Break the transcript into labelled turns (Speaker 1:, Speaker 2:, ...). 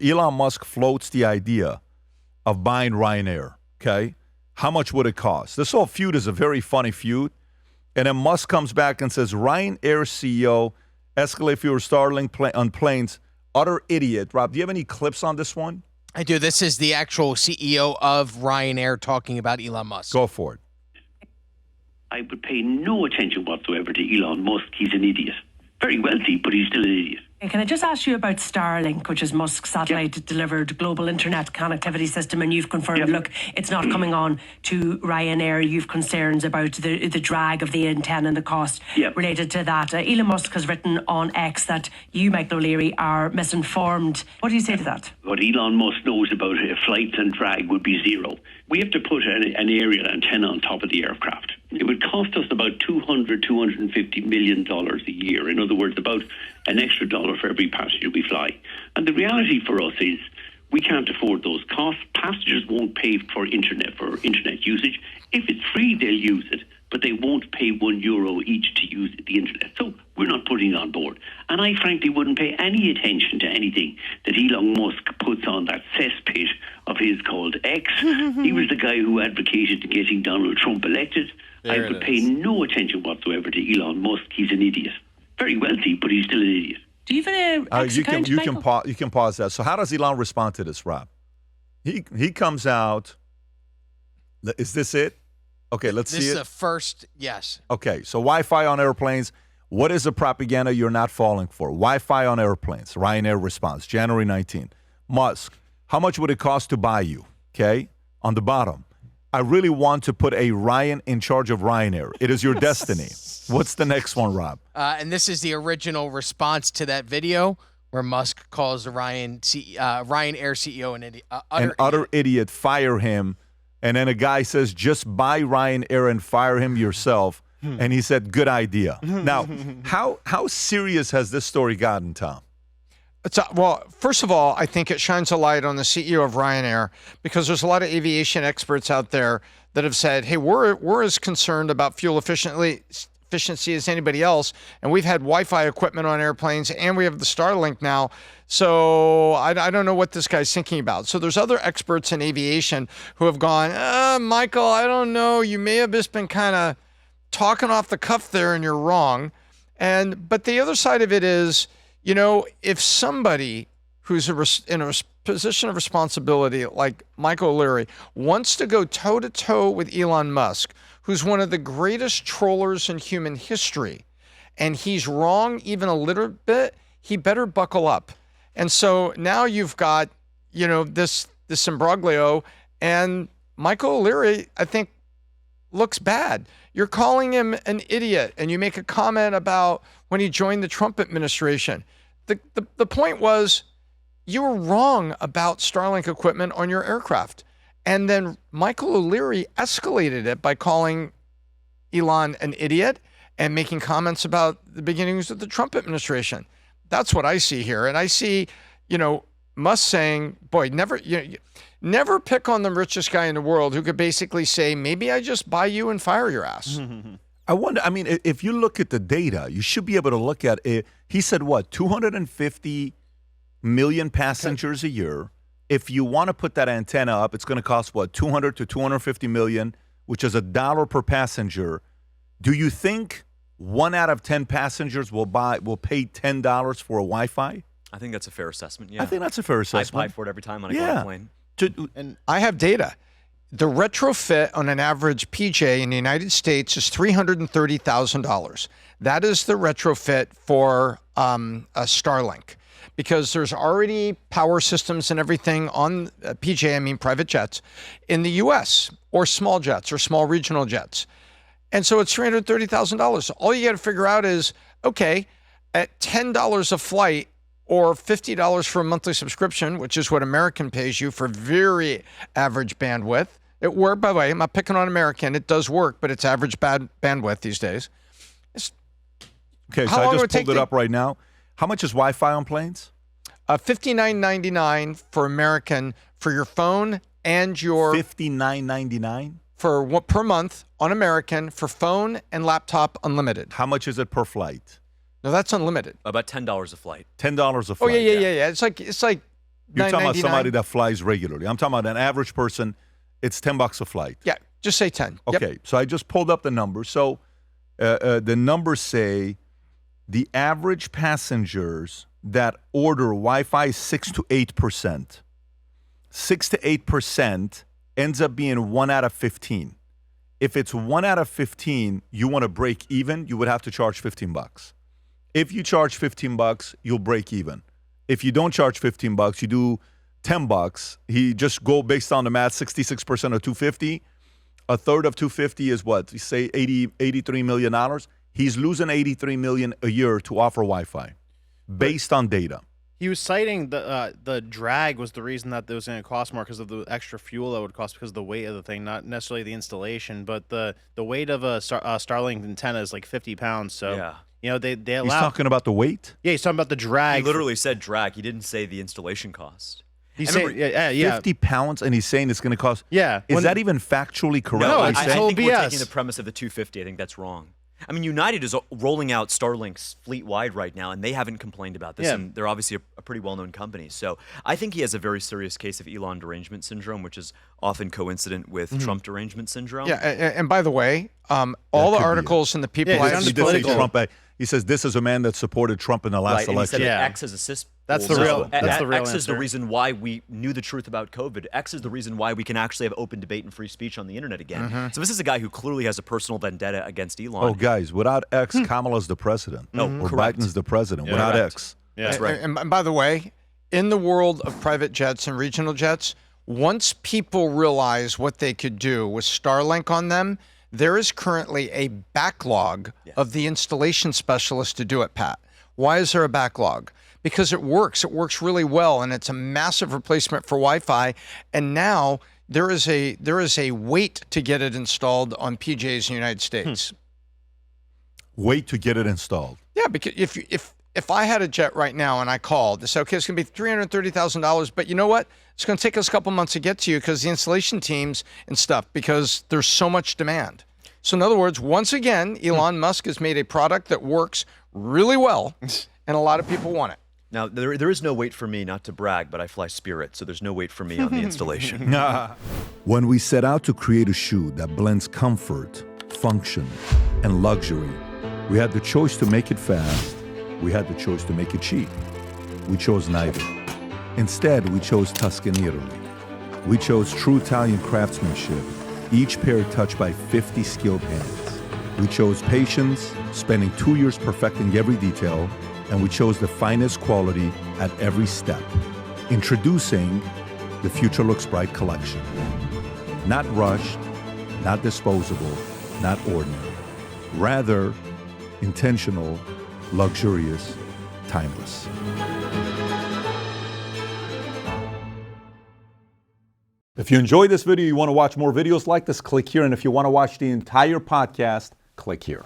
Speaker 1: Elon Musk floats the idea of buying Ryanair, okay? How much would it cost? This whole feud is a very funny feud. And then Musk comes back and says, Ryanair CEO, escalated feud Starlink on planes, utter idiot. Rob, do you have any clips on this one?
Speaker 2: I do. This is the actual CEO of Ryanair talking about Elon Musk.
Speaker 1: Go for it.
Speaker 3: I would pay no attention whatsoever to Elon Musk. He's an idiot. Very wealthy, but he's still an idiot.
Speaker 4: Can I just ask you about Starlink, which is Musk's satellite-delivered global internet connectivity system, and you've confirmed, look, it's not coming on to Ryanair. You've concerns about the drag of the antenna and the cost related to that. Elon Musk has written on X that you, Michael O'Leary, are misinformed. What do you say to that?
Speaker 3: What Elon Musk knows about flights and drag would be zero. We have to put an aerial antenna on top of the aircraft. It would cost us about $250 million a year. In other words, about an extra dollar for every passenger we fly. And the reality for us is we can't afford those costs. Passengers won't pay for internet usage. If it's free, they'll use it, but they won't pay €1 each to use the internet. So we're not putting it on board. And I frankly wouldn't pay any attention to anything that Elon Musk puts on that cesspit of his called X. He was the guy who advocated getting Donald Trump elected. I would pay no attention whatsoever to Elon Musk. He's an idiot. Very wealthy, but he's still an idiot.
Speaker 4: Do you have an X account,
Speaker 1: you can pause that. So how does Elon respond to this, Rob? He comes out. Is this it? Okay, let's see it.
Speaker 2: This is the first, yes.
Speaker 1: Okay, so Wi-Fi on airplanes. What is the propaganda you're not falling for? Wi-Fi on airplanes. Ryanair response, January 19. Musk, how much would it cost to buy you? Okay, on the bottom. I really want to put a Ryan in charge of Ryanair. It is your destiny. What's the next one, Rob?
Speaker 2: And this is the original response to that video where Musk calls the Ryanair CEO an
Speaker 1: utter idiot. Fire him. And then a guy says, just buy Ryanair and fire him yourself. And he said, good idea. Now, how serious has this story gotten, Tom?
Speaker 5: Well, first of all, I think it shines a light on the CEO of Ryanair because there's a lot of aviation experts out there that have said, hey, we're as concerned about fuel efficiency as anybody else. And we've had Wi-Fi equipment on airplanes and we have the Starlink now. So I don't know what this guy's thinking about. So there's other experts in aviation who have gone, Michael, I don't know. You may have just been kind of talking off the cuff there and you're wrong. But the other side of it is, you know, if somebody who's in a position of responsibility like Michael O'Leary wants to go toe-to-toe with Elon Musk, who's one of the greatest trollers in human history, and he's wrong even a little bit, he better buckle up. And so now you've got, you know, this imbroglio, and Michael O'Leary, I think, looks bad. You're calling him an idiot, and you make a comment about when he joined the Trump administration. The point was you were wrong about Starlink equipment on your aircraft. And then Michael O'Leary escalated it by calling Elon an idiot and making comments about the beginnings of the Trump administration. That's what I see here. And I see, you know, Musk saying, boy, never pick on the richest guy in the world who could basically say, maybe I just buy you and fire your ass.
Speaker 1: I wonder, I mean, if you look at the data, you should be able to look at it. He said, what, 250 million passengers a year. If you want to put that antenna up, it's going to cost, what, 200 to 250 million, which is $1 per passenger. Do you think 1 out of 10 passengers will pay $10 for a Wi-Fi?
Speaker 6: I think that's a fair assessment, yeah.
Speaker 1: I think that's a fair assessment.
Speaker 6: I apply for it every time on a plane.
Speaker 5: And I have data. The retrofit on an average PJ in the United States is $330,000. That is the retrofit for a Starlink, because there's already power systems and everything on PJ, I mean private jets, in the U.S. or small jets or small regional jets. And so it's $330,000. All you got to figure out is, okay, at $10 a flight or $50 for a monthly subscription, which is what American pays you for very average bandwidth. It worked, by the way, I'm not picking on American. It does work, but it's average bandwidth these days.
Speaker 1: Okay, so I just pulled it up right now. How much is Wi-Fi on planes?
Speaker 5: $59.99 for American for your phone and your...
Speaker 1: $59.99?
Speaker 5: Per month on American for phone and laptop unlimited.
Speaker 1: How much is it per flight?
Speaker 5: No, that's unlimited.
Speaker 6: About $10 a flight.
Speaker 1: $10 a flight.
Speaker 5: Oh, yeah. It's like
Speaker 1: You're talking about
Speaker 5: $9.99.
Speaker 1: somebody that flies regularly. I'm talking about an average person. It's $10 a flight.
Speaker 5: Yeah, just say 10. Yep.
Speaker 1: Okay, so I just pulled up the numbers. So the numbers say the average passengers that order Wi-Fi is 6 to 8%. 6 to 8% ends up being 1 out of 15. If it's 1 out of 15, you want to break even, you would have to charge $15. If you charge $15, you'll break even. If you don't charge $15, you do $10. He just go based on the math, 66% of 250. A third of 250 is what? You say $83 million. He's losing $83 million a year to offer Wi-Fi based on data.
Speaker 7: He was citing the drag was the reason that it was going to cost more because of the extra fuel that would cost because of the weight of the thing, not necessarily the installation, but the weight of a Starlink antenna is like 50 pounds. So,
Speaker 6: Yeah.
Speaker 7: you know, they allow.
Speaker 1: He's talking about the weight?
Speaker 7: Yeah, he's talking about the drag.
Speaker 6: He literally said drag. He didn't say the installation cost.
Speaker 7: He's
Speaker 6: I
Speaker 7: saying, yeah.
Speaker 1: 50 pounds, and he's saying it's going to cost.
Speaker 7: Yeah.
Speaker 1: Is that even factually correct?
Speaker 6: No,
Speaker 7: No,
Speaker 6: I
Speaker 7: it's
Speaker 1: He's
Speaker 6: think
Speaker 1: saying?
Speaker 7: total
Speaker 6: we're
Speaker 7: BS.
Speaker 6: taking the premise of the 250. I think that's wrong. I mean, United is rolling out Starlinks fleet-wide right now, and they haven't complained about this,
Speaker 7: Yeah.
Speaker 6: and they're obviously a pretty well-known company. So I think he has a very serious case of Elon derangement syndrome, which is often coincident with Trump derangement syndrome.
Speaker 5: Yeah, and by the way, all
Speaker 1: could
Speaker 5: the
Speaker 1: be
Speaker 5: articles and the people
Speaker 7: Yeah,
Speaker 5: I
Speaker 7: it
Speaker 5: have
Speaker 7: sounds
Speaker 1: He did say
Speaker 7: political.
Speaker 1: Trump. He says this is a man that supported Trump in the last
Speaker 6: Right, and he
Speaker 1: election.
Speaker 6: said
Speaker 7: Yeah.
Speaker 6: that X is a cesspool.
Speaker 7: That's the
Speaker 6: So
Speaker 7: real- that's the real
Speaker 6: X is the
Speaker 7: answer.
Speaker 6: reason why we knew the truth about COVID. X is the reason why we can actually have open debate and free speech on the internet again. So this is a guy who clearly has a personal vendetta against Elon.
Speaker 1: Oh, guys, without X, Kamala's the president.
Speaker 6: No,
Speaker 1: or
Speaker 6: correct.
Speaker 1: Biden's the president.
Speaker 7: Yeah.
Speaker 1: Without
Speaker 6: Correct.
Speaker 1: X.
Speaker 7: Yeah.
Speaker 6: That's right.
Speaker 5: And by the way, in the world of private jets and regional jets, once people realize what they could do with Starlink on them, there is currently a backlog of the installation specialists to do it, Pat. Why is there a backlog? Because it works. It works really well, and it's a massive replacement for Wi-Fi. And now there is a wait to get it installed on PJs in the United States.
Speaker 1: Wait to get it installed.
Speaker 5: Yeah, because if I had a jet right now and I called, they said, okay, it's going to be $330,000, but you know what? It's going to take us a couple months to get to you because the installation teams and stuff, because there's so much demand. So in other words, once again, Elon Musk has made a product that works really well, and a lot of people want it.
Speaker 6: Now, there is no wait for me, not to brag, but I fly Spirit, so there's no wait for me on the installation.
Speaker 1: When we set out to create a shoe that blends comfort, function, and luxury, we had the choice to make it fast. We had the choice to make it cheap. We chose neither. Instead, we chose Tuscany, Italy. We chose true Italian craftsmanship, each pair touched by 50 skilled hands. We chose patience, spending 2 years perfecting every detail, and we chose the finest quality at every step. Introducing the Future Looks Bright collection. Not rushed, not disposable, not ordinary. Rather, intentional, luxurious, timeless. If you enjoyed this video, you want to watch more videos like this, click here. And if you want to watch the entire podcast, click here.